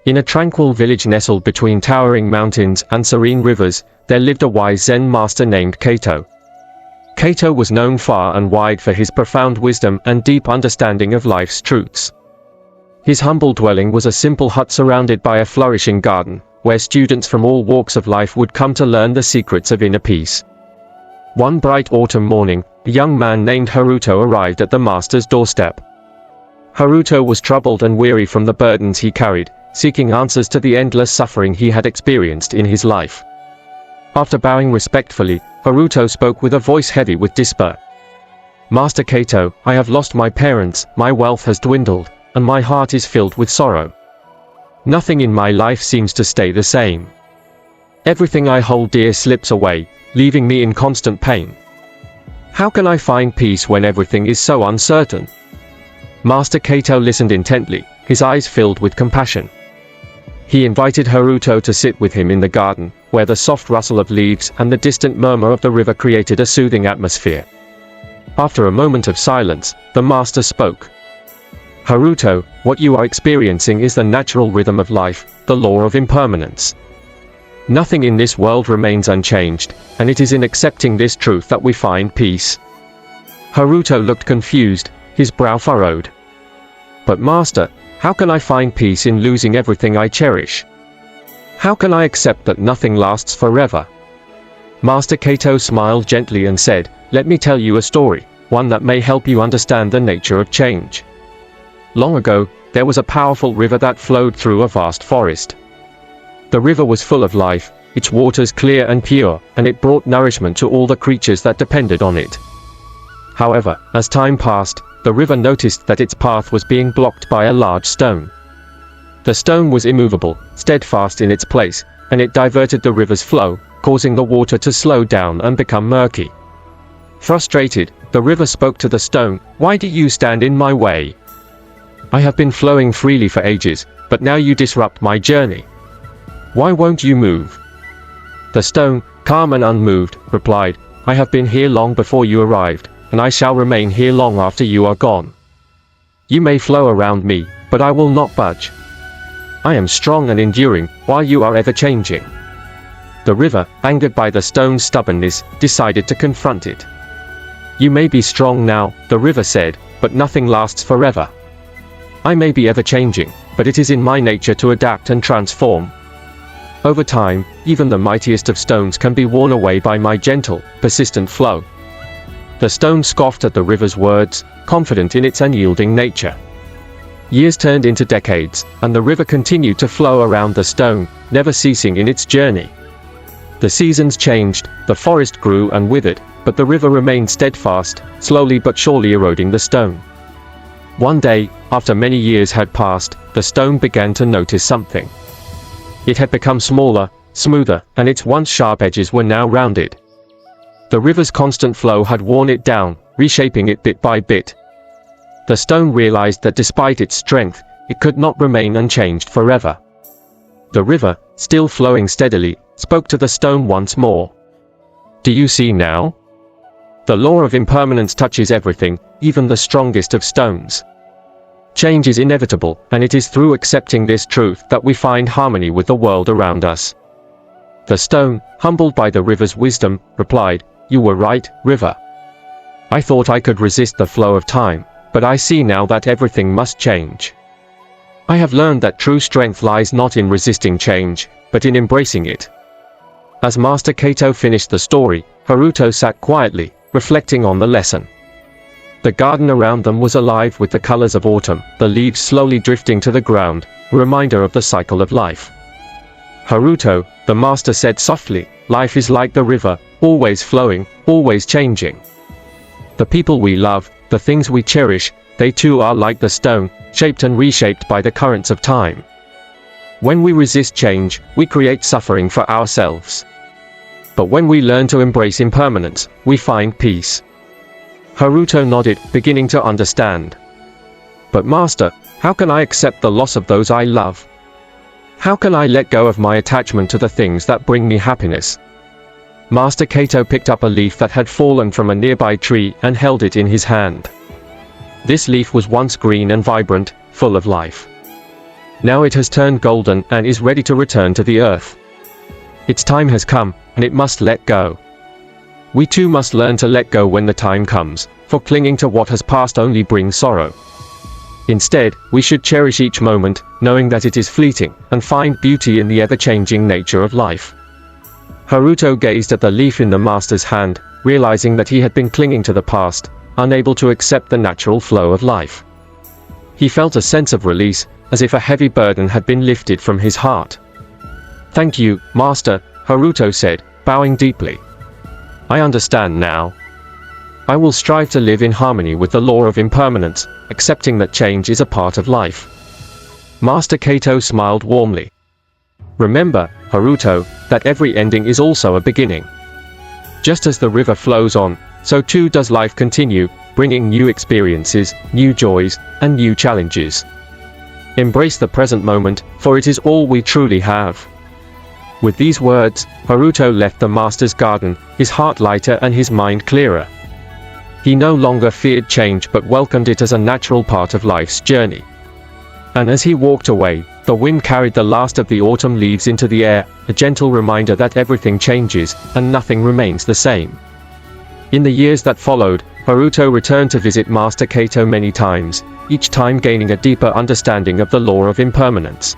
In a tranquil village nestled between towering mountains and serene rivers, there lived a wise Zen master named Kato. Kato was known far and wide for his profound wisdom and deep understanding of life's truths. His humble dwelling was a simple hut surrounded by a flourishing garden, where students from all walks of life would come to learn the secrets of inner peace. One bright autumn morning, a young man named Haruto arrived at the master's doorstep. Haruto was troubled and weary from the burdens he carried, seeking answers to the endless suffering he had experienced in his life. After bowing respectfully, Haruto spoke with a voice heavy with despair. "Master Kato, I have lost my parents, my wealth has dwindled, and my heart is filled with sorrow. Nothing in my life seems to stay the same. Everything I hold dear slips away, leaving me in constant pain. How can I find peace when everything is so uncertain?" Master Kato listened intently, his eyes filled with compassion. He invited Haruto to sit with him in the garden, where the soft rustle of leaves and the distant murmur of the river created a soothing atmosphere. After a moment of silence, the master spoke. "Haruto, what you are experiencing is the natural rhythm of life, the law of impermanence. Nothing in this world remains unchanged, and it is in accepting this truth that we find peace." Haruto looked confused, his brow furrowed. "But master, how can I find peace in losing everything I cherish? How can I accept that nothing lasts forever?" Master Kato smiled gently and said, "Let me tell you a story, one that may help you understand the nature of change. Long ago, there was a powerful river that flowed through a vast forest. The river was full of life, its waters clear and pure, and it brought nourishment to all the creatures that depended on it. However, as time passed, the river noticed that its path was being blocked by a large stone. The stone was immovable, steadfast in its place, and it diverted the river's flow, causing the water to slow down and become murky. Frustrated, the river spoke to the stone, "Why do you stand in my way? I have been flowing freely for ages, but now you disrupt my journey. Why won't you move?" The stone, calm and unmoved, replied, "I have been here long before you arrived, and I shall remain here long after you are gone. You may flow around me, but I will not budge. I am strong and enduring, while you are ever-changing." The river, angered by the stone's stubbornness, decided to confront it. "You may be strong now," the river said, "but nothing lasts forever. I may be ever-changing, but it is in my nature to adapt and transform. Over time, even the mightiest of stones can be worn away by my gentle, persistent flow." The stone scoffed at the river's words, confident in its unyielding nature. Years turned into decades, and the river continued to flow around the stone, never ceasing in its journey. The seasons changed, the forest grew and withered, but the river remained steadfast, slowly but surely eroding the stone. One day, after many years had passed, the stone began to notice something. It had become smaller, smoother, and its once sharp edges were now rounded. The river's constant flow had worn it down, reshaping it bit by bit. The stone realized that despite its strength, it could not remain unchanged forever. The river, still flowing steadily, spoke to the stone once more. "Do you see now? The law of impermanence touches everything, even the strongest of stones. Change is inevitable, and it is through accepting this truth that we find harmony with the world around us." The stone, humbled by the river's wisdom, replied, "You were right, river. I thought I could resist the flow of time, but I see now that everything must change. I have learned that true strength lies not in resisting change, but in embracing it." As Master Kato finished the story, Haruto sat quietly, reflecting on the lesson. The garden around them was alive with the colors of autumn, the leaves slowly drifting to the ground, a reminder of the cycle of life. "Haruto," the master said softly, "life is like the river, always flowing, always changing. The people we love, the things we cherish, they too are like the stone, shaped and reshaped by the currents of time. When we resist change, we create suffering for ourselves. But when we learn to embrace impermanence, we find peace." Haruto nodded, beginning to understand. "But master, how can I accept the loss of those I love? How can I let go of my attachment to the things that bring me happiness?" Master Kato picked up a leaf that had fallen from a nearby tree and held it in his hand. This leaf was once green and vibrant, full of life. Now it has turned golden and is ready to return to the earth. Its time has come, and it must let go. We too must learn to let go when the time comes, for clinging to what has passed only brings sorrow. Instead, we should cherish each moment, knowing that it is fleeting, and find beauty in the ever-changing nature of life. Haruto gazed at the leaf in the master's hand, realizing that he had been clinging to the past, unable to accept the natural flow of life. He felt a sense of release, as if a heavy burden had been lifted from his heart. "Thank you, Master," Haruto said, bowing deeply. "I understand now. I will strive to live in harmony with the law of impermanence, accepting that change is a part of life." Master Kato smiled warmly. "Remember, Haruto, that every ending is also a beginning. Just as the river flows on, so too does life continue, bringing new experiences, new joys, and new challenges. Embrace the present moment, for it is all we truly have." With these words, Haruto left the master's garden, his heart lighter and his mind clearer. He no longer feared change but welcomed it as a natural part of life's journey. And as he walked away, the wind carried the last of the autumn leaves into the air, a gentle reminder that everything changes, and nothing remains the same. In the years that followed, Haruto returned to visit Master Kato many times, each time gaining a deeper understanding of the law of impermanence.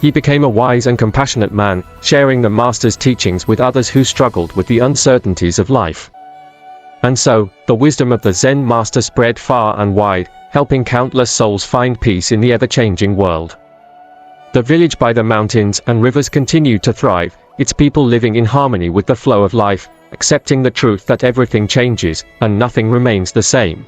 He became a wise and compassionate man, sharing the master's teachings with others who struggled with the uncertainties of life. And so, the wisdom of the Zen master spread far and wide, helping countless souls find peace in the ever-changing world. The village by the mountains and rivers continued to thrive, its people living in harmony with the flow of life, accepting the truth that everything changes, and nothing remains the same.